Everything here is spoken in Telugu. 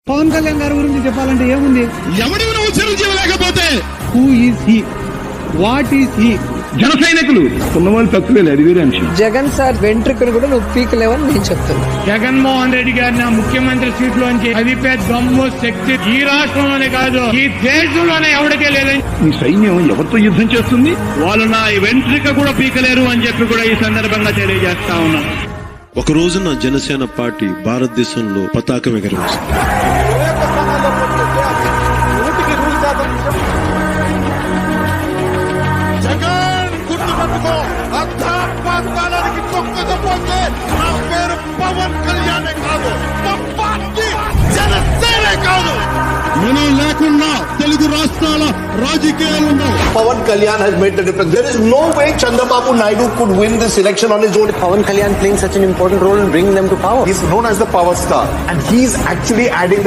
పవన్ కళ్యాణ్ గారి గురించి చెప్పాలంటే ఏముంది? ఎవడి చిరంజీవి లేకపోతే who is he, what is he? జన సైనికులు ఉన్నవాళ్ళు తక్కువే, అది వేరే అంశం. జగన్ సార్ వెంట్రుకలు కూడా నువ్వు పీకలేవని నేను చెప్తున్నా. జగన్మోహన్ రెడ్డి గారిని ఆ ముఖ్యమంత్రి సీట్ లోంచి అదిపే దమ్ము శక్తి ఈ రాష్ట్రంలోనే కాదు ఈ దేశంలోనే ఎవరికే లేదని. ఈ సైన్యం ఎవరితో యుద్ధం చేస్తుంది? వాళ్ళు నా వెంట్రిక కూడా పీకలేరు అని చెప్పి కూడా ఈ సందర్భంగా తెలియజేస్తా ఉన్నాను. ఒక రోజున జనసేన పార్టీ భారతదేశంలో పతాకం ఎగరవేసింది. జగన్ గుర్తుపెట్టుకో, అర్థాత్మానికి తొక్కకపోతే నా పేరు పవన్ కళ్యాణే కాదు, మా పార్టీ జనసేనే కాదు. మనం లేకుండా తెలుగు రాష్ట్రాల రాజకీయాలు ఉండవు. Pawan Kalyan has made the difference. There is no way Chandrababu Naidu could win this election on his own. Pawan Kalyan playing such an important role in bringing them to power. He's known as the power star, and he's actually adding that